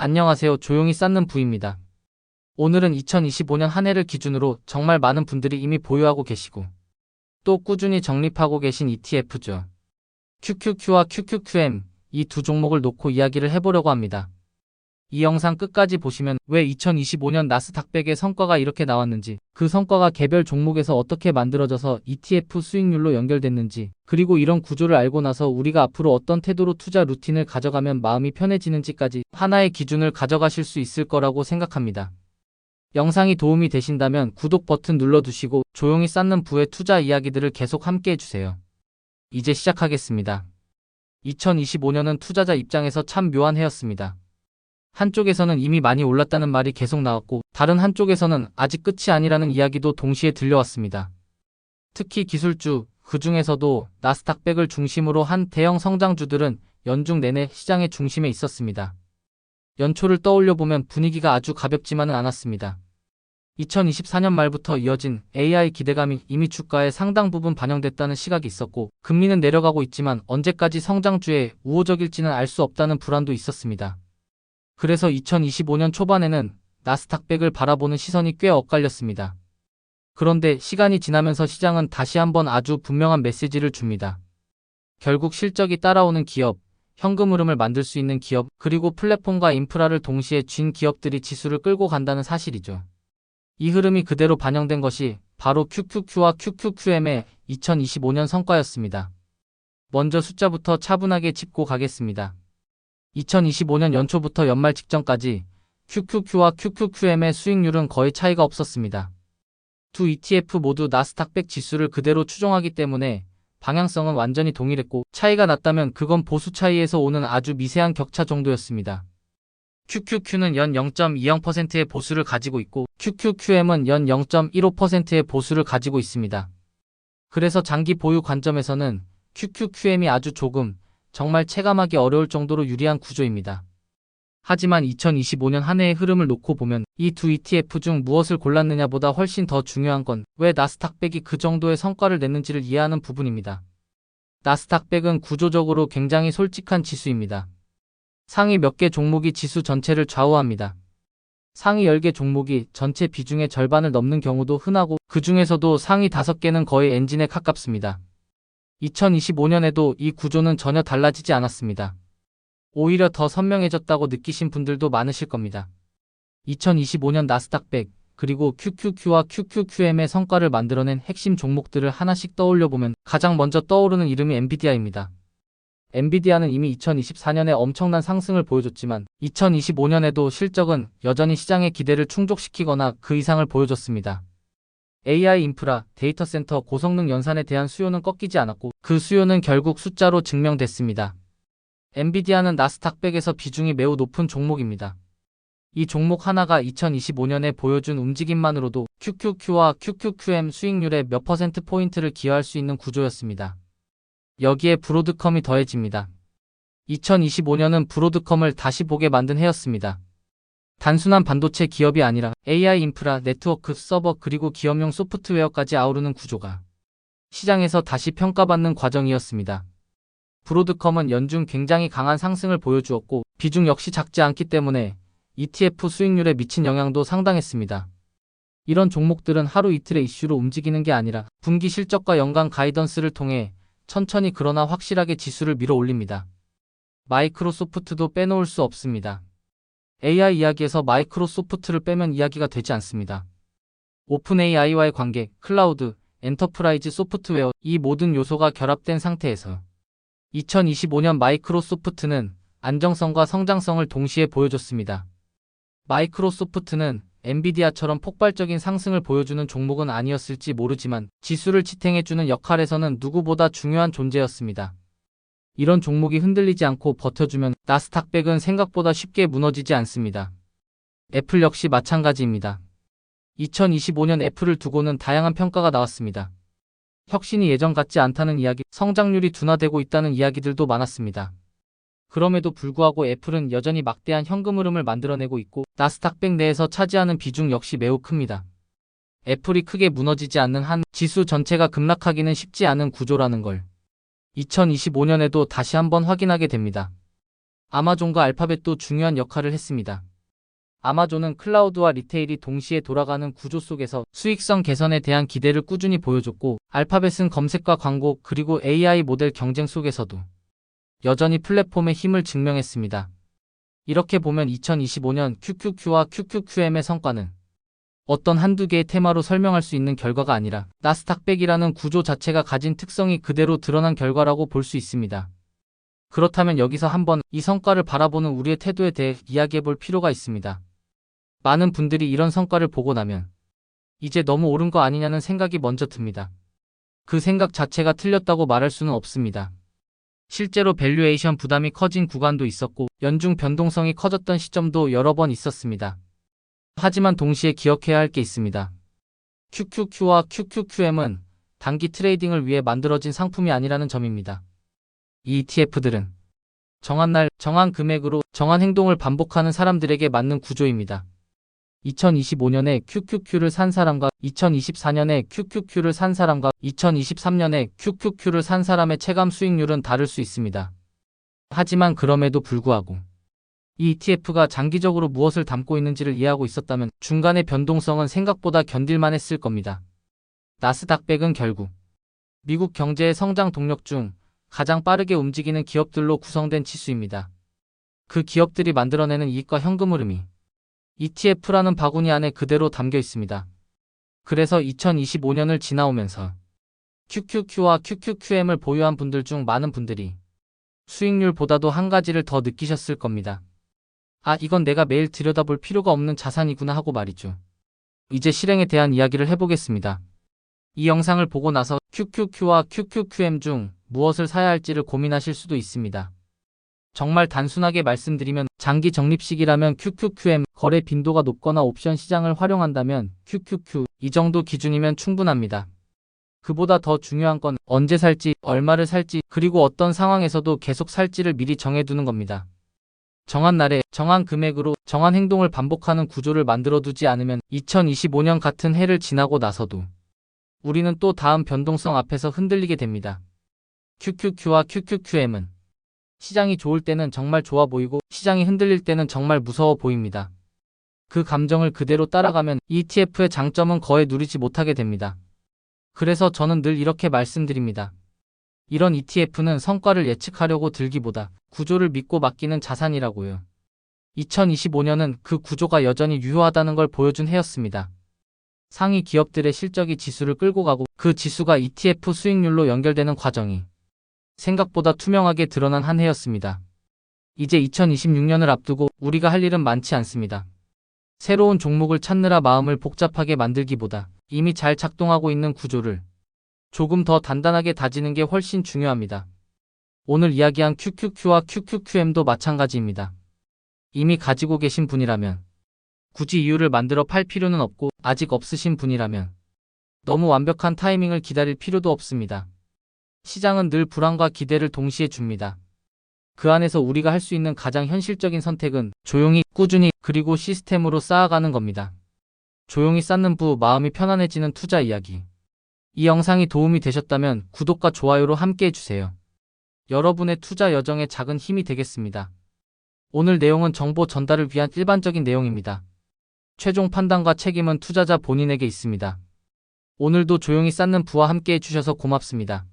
안녕하세요. 조용히 쌓는 부입니다. 오늘은 2025년 한 해를 기준으로 정말 많은 분들이 이미 보유하고 계시고 또 꾸준히 적립하고 계신 ETF죠. QQQ와 QQQM 이 두 종목을 놓고 이야기를 해보려고 합니다. 이 영상 끝까지 보시면 왜 2025년 나스닥백의 성과가 이렇게 나왔는지, 그 성과가 개별 종목에서 어떻게 만들어져서 ETF 수익률로 연결됐는지, 그리고 이런 구조를 알고 나서 우리가 앞으로 어떤 태도로 투자 루틴을 가져가면 마음이 편해지는지까지 하나의 기준을 가져가실 수 있을 거라고 생각합니다. 영상이 도움이 되신다면 구독 버튼 눌러두시고 조용히 쌓는 부의 투자 이야기들을 계속 함께 해주세요. 이제 시작하겠습니다. 2025년은 투자자 입장에서 참 묘한 해였습니다. 한쪽에서는 이미 많이 올랐다는 말이 계속 나왔고 다른 한쪽에서는 아직 끝이 아니라는 이야기도 동시에 들려왔습니다. 특히 기술주, 그 중에서도 나스닥백을 중심으로 한 대형 성장주들은 연중 내내 시장의 중심에 있었습니다. 연초를 떠올려보면 분위기가 아주 가볍지만은 않았습니다. 2024년 말부터 이어진 AI 기대감이 이미 주가에 상당 부분 반영됐다는 시각이 있었고, 금리는 내려가고 있지만 언제까지 성장주에 우호적일지는 알 수 없다는 불안도 있었습니다. 그래서 2025년 초반에는 나스닥백을 바라보는 시선이 꽤 엇갈렸습니다. 그런데 시간이 지나면서 시장은 다시 한번 아주 분명한 메시지를 줍니다. 결국 실적이 따라오는 기업, 현금 흐름을 만들 수 있는 기업, 그리고 플랫폼과 인프라를 동시에 쥔 기업들이 지수를 끌고 간다는 사실이죠. 이 흐름이 그대로 반영된 것이 바로 QQQ와 QQQM의 2025년 성과였습니다. 먼저 숫자부터 차분하게 짚고 가겠습니다. 2025년 연초부터 연말 직전까지 QQQ와 QQQM의 수익률은 거의 차이가 없었습니다. 두 ETF 모두 나스닥백 지수를 그대로 추종하기 때문에 방향성은 완전히 동일했고, 차이가 났다면 그건 보수 차이에서 오는 아주 미세한 격차 정도였습니다. QQQ는 연 0.20%의 보수를 가지고 있고 QQQM은 연 0.15%의 보수를 가지고 있습니다. 그래서 장기 보유 관점에서는 QQQM이 아주 조금, 정말 체감하기 어려울 정도로 유리한 구조입니다. 하지만 2025년 한 해의 흐름을 놓고 보면 이 두 ETF 중 무엇을 골랐느냐보다 훨씬 더 중요한 건 왜 나스닥백이 그 정도의 성과를 냈는지를 이해하는 부분입니다. 나스닥백은 구조적으로 굉장히 솔직한 지수입니다. 상위 몇 개 종목이 지수 전체를 좌우합니다. 상위 10개 종목이 전체 비중의 절반을 넘는 경우도 흔하고, 그 중에서도 상위 5개는 거의 엔진에 가깝습니다. 2025년에도 이 구조는 전혀 달라지지 않았습니다. 오히려 더 선명해졌다고 느끼신 분들도 많으실 겁니다. 2025년 나스닥백, 그리고 QQQ와 QQQM의 성과를 만들어낸 핵심 종목들을 하나씩 떠올려보면 가장 먼저 떠오르는 이름이 엔비디아입니다. 엔비디아는 이미 2024년에 엄청난 상승을 보여줬지만 2025년에도 실적은 여전히 시장의 기대를 충족시키거나 그 이상을 보여줬습니다. AI 인프라, 데이터 센터, 고성능 연산에 대한 수요는 꺾이지 않았고 그 수요는 결국 숫자로 증명됐습니다. 엔비디아는 나스닥백에서 비중이 매우 높은 종목입니다. 이 종목 하나가 2025년에 보여준 움직임만으로도 QQQ와 QQQM 수익률의 몇 %포인트를 기여할 수 있는 구조였습니다. 여기에 브로드컴이 더해집니다. 2025년은 브로드컴을 다시 보게 만든 해였습니다. 단순한 반도체 기업이 아니라 AI 인프라, 네트워크, 서버, 그리고 기업용 소프트웨어까지 아우르는 구조가 시장에서 다시 평가받는 과정이었습니다. 브로드컴은 연중 굉장히 강한 상승을 보여주었고 비중 역시 작지 않기 때문에 ETF 수익률에 미친 영향도 상당했습니다. 이런 종목들은 하루 이틀의 이슈로 움직이는 게 아니라 분기 실적과 연간 가이던스를 통해 천천히 그러나 확실하게 지수를 밀어 올립니다. 마이크로소프트도 빼놓을 수 없습니다. AI 이야기에서 마이크로소프트를 빼면 이야기가 되지 않습니다. 오픈 AI와의 관계, 클라우드, 엔터프라이즈 소프트웨어, 이 모든 요소가 결합된 상태에서 2025년 마이크로소프트는 안정성과 성장성을 동시에 보여줬습니다. 마이크로소프트는 엔비디아처럼 폭발적인 상승을 보여주는 종목은 아니었을지 모르지만 지수를 지탱해주는 역할에서는 누구보다 중요한 존재였습니다. 이런 종목이 흔들리지 않고 버텨주면 나스닥백은 생각보다 쉽게 무너지지 않습니다. 애플 역시 마찬가지입니다. 2025년 애플을 두고는 다양한 평가가 나왔습니다. 혁신이 예전 같지 않다는 이야기, 성장률이 둔화되고 있다는 이야기들도 많았습니다. 그럼에도 불구하고 애플은 여전히 막대한 현금 흐름을 만들어내고 있고 나스닥백 내에서 차지하는 비중 역시 매우 큽니다. 애플이 크게 무너지지 않는 한 지수 전체가 급락하기는 쉽지 않은 구조라는 걸 2025년에도 다시 한번 확인하게 됩니다. 아마존과 알파벳도 중요한 역할을 했습니다. 아마존은 클라우드와 리테일이 동시에 돌아가는 구조 속에서 수익성 개선에 대한 기대를 꾸준히 보여줬고, 알파벳은 검색과 광고 그리고 AI 모델 경쟁 속에서도 여전히 플랫폼의 힘을 증명했습니다. 이렇게 보면 2025년 QQQ와 QQQM의 성과는 어떤 한두 개의 테마로 설명할 수 있는 결과가 아니라 나스닥백이라는 구조 자체가 가진 특성이 그대로 드러난 결과라고 볼 수 있습니다. 그렇다면 여기서 한번 이 성과를 바라보는 우리의 태도에 대해 이야기해 볼 필요가 있습니다. 많은 분들이 이런 성과를 보고 나면 이제 너무 옳은 거 아니냐는 생각이 먼저 듭니다. 그 생각 자체가 틀렸다고 말할 수는 없습니다. 실제로 밸류에이션 부담이 커진 구간도 있었고 연중 변동성이 커졌던 시점도 여러 번 있었습니다. 하지만 동시에 기억해야 할 게 있습니다. QQQ와 QQQM은 단기 트레이딩을 위해 만들어진 상품이 아니라는 점입니다. 이 ETF들은 정한 날, 정한 금액으로 정한 행동을 반복하는 사람들에게 맞는 구조입니다. 2025년에 QQQ를 산 사람과 2024년에 QQQ를 산 사람과 2023년에 QQQ를 산 사람의 체감 수익률은 다를 수 있습니다. 하지만 그럼에도 불구하고 이 ETF가 장기적으로 무엇을 담고 있는지를 이해하고 있었다면 중간의 변동성은 생각보다 견딜만 했을 겁니다. 나스닥백은 결국 미국 경제의 성장 동력 중 가장 빠르게 움직이는 기업들로 구성된 지수입니다. 그 기업들이 만들어내는 이익과 현금 흐름이 ETF라는 바구니 안에 그대로 담겨 있습니다. 그래서 2025년을 지나오면서 QQQ와 QQQM을 보유한 분들 중 많은 분들이 수익률보다도 한 가지를 더 느끼셨을 겁니다. 아, 이건 내가 매일 들여다볼 필요가 없는 자산이구나 하고 말이죠. 이제 실행에 대한 이야기를 해보겠습니다. 이 영상을 보고 나서 QQQ와 QQQM 중 무엇을 사야 할지를 고민하실 수도 있습니다. 정말 단순하게 말씀드리면 장기 적립식이라면 QQQM, 거래 빈도가 높거나 옵션 시장을 활용한다면 QQQ, 이 정도 기준이면 충분합니다. 그보다 더 중요한 건 언제 살지, 얼마를 살지, 그리고 어떤 상황에서도 계속 살지를 미리 정해두는 겁니다. 정한 날에, 정한 금액으로, 정한 행동을 반복하는 구조를 만들어두지 않으면 2025년 같은 해를 지나고 나서도 우리는 또 다음 변동성 앞에서 흔들리게 됩니다. QQQ와 QQQM은 시장이 좋을 때는 정말 좋아 보이고 시장이 흔들릴 때는 정말 무서워 보입니다. 그 감정을 그대로 따라가면 ETF의 장점은 거의 누리지 못하게 됩니다. 그래서 저는 늘 이렇게 말씀드립니다. 이런 ETF는 성과를 예측하려고 들기보다 구조를 믿고 맡기는 자산이라고요. 2025년은 그 구조가 여전히 유효하다는 걸 보여준 해였습니다. 상위 기업들의 실적이 지수를 끌고 가고 그 지수가 ETF 수익률로 연결되는 과정이 생각보다 투명하게 드러난 한 해였습니다. 이제 2026년을 앞두고 우리가 할 일은 많지 않습니다. 새로운 종목을 찾느라 마음을 복잡하게 만들기보다 이미 잘 작동하고 있는 구조를 조금 더 단단하게 다지는 게 훨씬 중요합니다. 오늘 이야기한 QQQ와 QQQM도 마찬가지입니다. 이미 가지고 계신 분이라면 굳이 이유를 만들어 팔 필요는 없고 아직 없으신 분이라면 너무 완벽한 타이밍을 기다릴 필요도 없습니다. 시장은 늘 불안과 기대를 동시에 줍니다. 그 안에서 우리가 할 수 있는 가장 현실적인 선택은 조용히, 꾸준히, 그리고 시스템으로 쌓아가는 겁니다. 조용히 쌓는 부 마음이 편안해지는 투자 이야기. 이 영상이 도움이 되셨다면 구독과 좋아요로 함께 해주세요. 여러분의 투자 여정에 작은 힘이 되겠습니다. 오늘 내용은 정보 전달을 위한 일반적인 내용입니다. 최종 판단과 책임은 투자자 본인에게 있습니다. 오늘도 조용히 쌓는 부와 함께 해주셔서 고맙습니다.